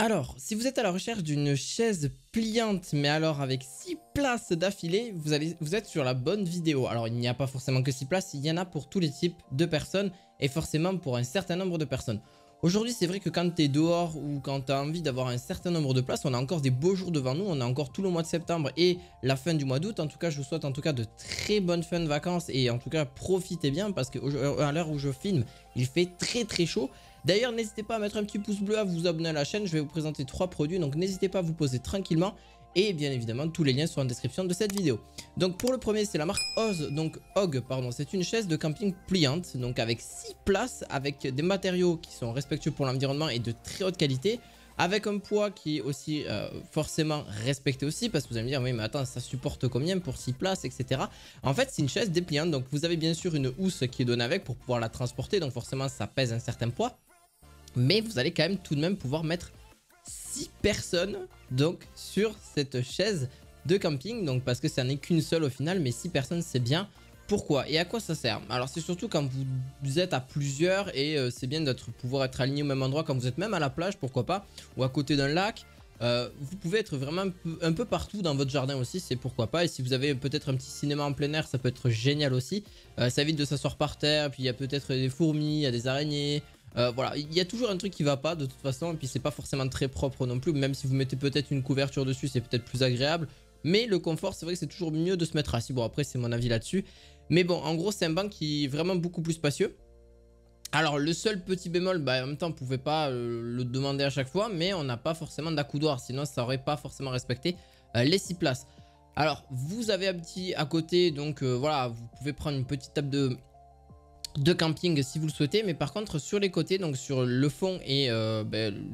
Alors, si vous êtes à la recherche d'une chaise pliante, mais alors avec 6 places d'affilée, vous êtes sur la bonne vidéo. Alors, il n'y a pas forcément que 6 places, il y en a pour tous les types de personnes et forcément pour un certain nombre de personnes. Aujourd'hui, c'est vrai que quand tu es dehors ou quand tu as envie d'avoir un certain nombre de places, on a encore des beaux jours devant nous, on a encore tout le mois de septembre et la fin du mois d'août. En tout cas, je vous souhaite en tout cas de très bonnes fins de vacances et en tout cas, profitez bien parce qu'à l'heure où je filme, il fait très chaud. D'ailleurs, n'hésitez pas à mettre un petit pouce bleu, à vous abonner à la chaîne. Je vais vous présenter 3 produits, donc n'hésitez pas à vous poser tranquillement. Et bien évidemment, tous les liens sont en description de cette vidéo. Donc pour le premier, c'est la marque Hog, pardon. C'est une chaise de camping pliante, donc avec 6 places, avec des matériaux qui sont respectueux pour l'environnement et de très haute qualité. Avec un poids qui est aussi forcément respecté aussi, parce que vous allez me dire, oui mais attends, ça supporte combien pour 6 places, etc. En fait, c'est une chaise dépliante, donc vous avez bien sûr une housse qui est donnée avec pour pouvoir la transporter, donc forcément ça pèse un certain poids. Mais vous allez quand même tout de même pouvoir mettre 6 personnes donc sur cette chaise de camping. Donc parce que ça n'est qu'une seule au final, mais 6 personnes c'est bien. Pourquoi et à quoi ça sert? Alors c'est surtout quand vous êtes à plusieurs et c'est bien de pouvoir être aligné au même endroit quand vous êtes même à la plage, pourquoi pas, ou à côté d'un lac. Vous pouvez être vraiment un peu partout dans votre jardin aussi, c'est pourquoi pas. Et si vous avez peut-être un petit cinéma en plein air, ça peut être génial aussi. Ça évite de s'asseoir par terre, puis il y a peut-être des fourmis, il y a des araignées. Voilà, il y a toujours un truc qui va pas de toute façon, et puis c'est pas forcément très propre non plus, même si vous mettez peut-être une couverture dessus, c'est peut-être plus agréable, mais le confort, c'est vrai que c'est toujours mieux de se mettre assis. Bon, après, c'est mon avis là-dessus, mais bon, en gros, c'est un banc qui est vraiment beaucoup plus spacieux. Alors, le seul petit bémol, bah, en même temps, on pouvait pas le demander à chaque fois, mais on n'a pas forcément d'accoudoir, sinon ça aurait pas forcément respecté les 6 places. Alors, vous avez un petit à côté, donc voilà, vous pouvez prendre une petite table de camping si vous le souhaitez, mais par contre sur les côtés, donc sur le fond et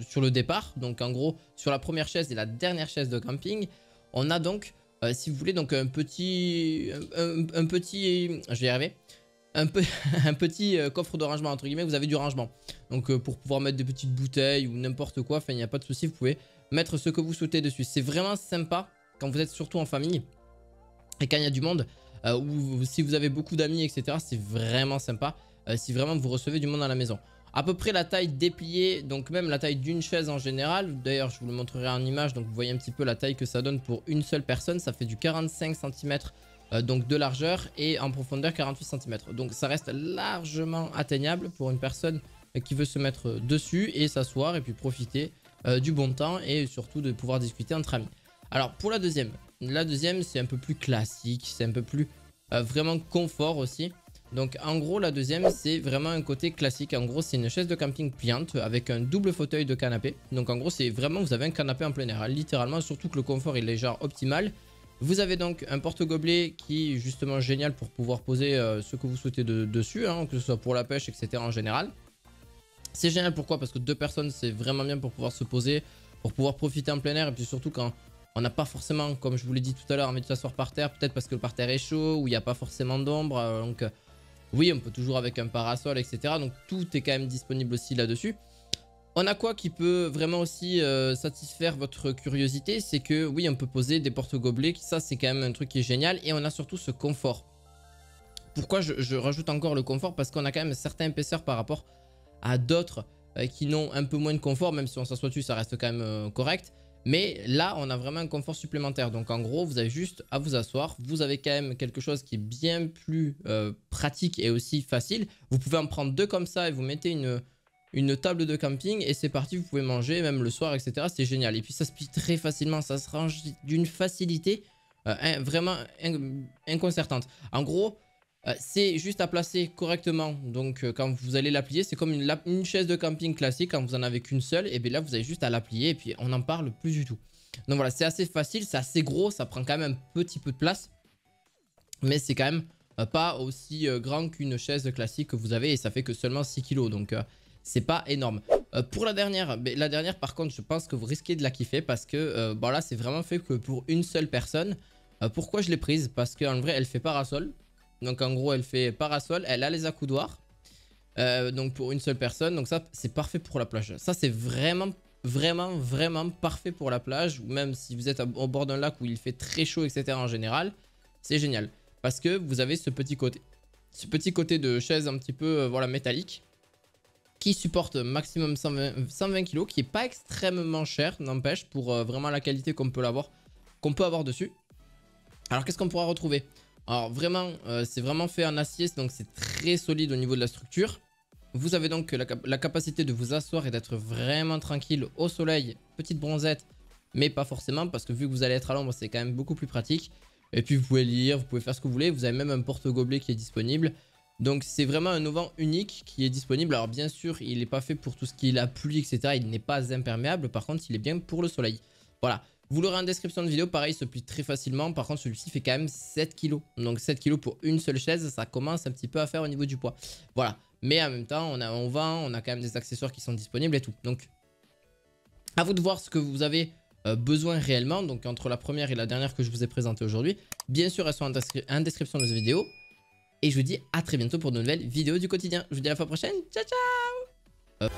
sur le départ, donc en gros sur la première chaise et la dernière chaise de camping, on a donc si vous voulez donc un petit je vais y arriver, un petit coffre de rangement entre guillemets. Vous avez du rangement donc pour pouvoir mettre des petites bouteilles ou n'importe quoi, enfin il n'y a pas de souci, vous pouvez mettre ce que vous souhaitez dessus. C'est vraiment sympa quand vous êtes surtout en famille et quand il y a du monde, ou si vous avez beaucoup d'amis, etc. C'est vraiment sympa si vraiment vous recevez du monde à la maison. À peu près la taille dépliée, donc même la taille d'une chaise en général. D'ailleurs, je vous le montrerai en image, donc vous voyez un petit peu la taille que ça donne pour une seule personne. Ça fait du 45 cm donc de largeur et en profondeur 48 cm. Donc ça reste largement atteignable pour une personne qui veut se mettre dessus et s'asseoir et puis profiter du bon temps et surtout de pouvoir discuter entre amis. Alors pour la deuxième c'est un peu plus classique, c'est un peu plus vraiment confort aussi. Donc en gros la deuxième c'est vraiment un côté classique. En gros c'est une chaise de camping pliante avec un double fauteuil de canapé. Donc en gros c'est vraiment, vous avez un canapé en plein air, hein, littéralement, surtout que le confort il est genre optimal. Vous avez donc un porte-gobelet qui est justement génial pour pouvoir poser ce que vous souhaitez dessus, hein, que ce soit pour la pêche, etc. en général. C'est génial, pourquoi? Parce que 2 personnes c'est vraiment bien pour pouvoir se poser, pour pouvoir profiter en plein air, et puis surtout quand on n'a pas forcément, comme je vous l'ai dit tout à l'heure, envie de s'asseoir par terre, peut-être parce que le parterre est chaud ou il n'y a pas forcément d'ombre. Donc oui, on peut toujours avec un parasol, etc. Donc tout est quand même disponible aussi là-dessus. On a quoi qui peut vraiment aussi satisfaire votre curiosité? C'est que oui, on peut poser des porte-gobelets, ça c'est quand même un truc qui est génial. Et on a surtout ce confort. Pourquoi je rajoute encore le confort? Parce qu'on a quand même une certaine épaisseur par rapport à d'autres qui n'ont un peu moins de confort, même si on s'assoit dessus, ça reste quand même correct. Mais là, on a vraiment un confort supplémentaire. Donc en gros, vous avez juste à vous asseoir. Vous avez quand même quelque chose qui est bien plus pratique et aussi facile. Vous pouvez en prendre 2 comme ça et vous mettez une table de camping et c'est parti. Vous pouvez manger même le soir, etc. C'est génial. Et puis ça se plie très facilement. Ça se range d'une facilité vraiment inconcertante. En gros, c'est juste à placer correctement. Donc quand vous allez la plier, c'est comme une chaise de camping classique. Quand vous en avez qu'une seule, et bien là vous avez juste à la plier et puis on n'en parle plus du tout. Donc voilà, c'est assez facile, c'est assez gros, ça prend quand même un petit peu de place, mais c'est quand même pas aussi grand qu'une chaise classique que vous avez, et ça fait que seulement 6 kg, donc c'est pas énorme. Pour la dernière par contre je pense que vous risquez de la kiffer parce que bon là c'est vraiment fait que pour une seule personne. Pourquoi je l'ai prise? Parce qu'en vrai elle fait parasol. Donc en gros elle fait parasol, elle a les accoudoirs, donc pour une seule personne. Donc ça c'est parfait pour la plage. Ça c'est vraiment parfait pour la plage, ou même si vous êtes au bord d'un lac où il fait très chaud, etc. en général. C'est génial parce que vous avez ce petit côté de chaise un petit peu voilà, métallique. qui supporte maximum 120 kg, qui est pas extrêmement cher, n'empêche, pour vraiment la qualité qu'on peut avoir dessus. Alors qu'est-ce qu'on pourra retrouver? Alors vraiment, c'est vraiment fait en acier, donc c'est très solide au niveau de la structure. Vous avez donc la capacité de vous asseoir et d'être vraiment tranquille au soleil, petite bronzette, mais pas forcément, parce que vu que vous allez être à l'ombre, c'est quand même beaucoup plus pratique. Et puis vous pouvez lire, vous pouvez faire ce que vous voulez, vous avez même un porte-gobelet qui est disponible. Donc c'est vraiment un auvent unique qui est disponible. Alors bien sûr, il n'est pas fait pour tout ce qui est la pluie, etc. Il n'est pas imperméable, par contre il est bien pour le soleil. Voilà, vous l'aurez en description de vidéo, pareil, il se plie très facilement. Par contre celui-ci fait quand même 7 kg. Donc 7 kg pour une seule chaise, ça commence un petit peu à faire au niveau du poids. Voilà, mais en même temps, on a un vent, on a quand même des accessoires qui sont disponibles et tout. Donc à vous de voir ce que vous avez besoin réellement. Donc entre la première et la dernière que je vous ai présentée aujourd'hui, bien sûr elles sont en description de cette vidéo. Et je vous dis à très bientôt pour de nouvelles vidéos du quotidien. Je vous dis à la fois prochaine. Ciao ciao.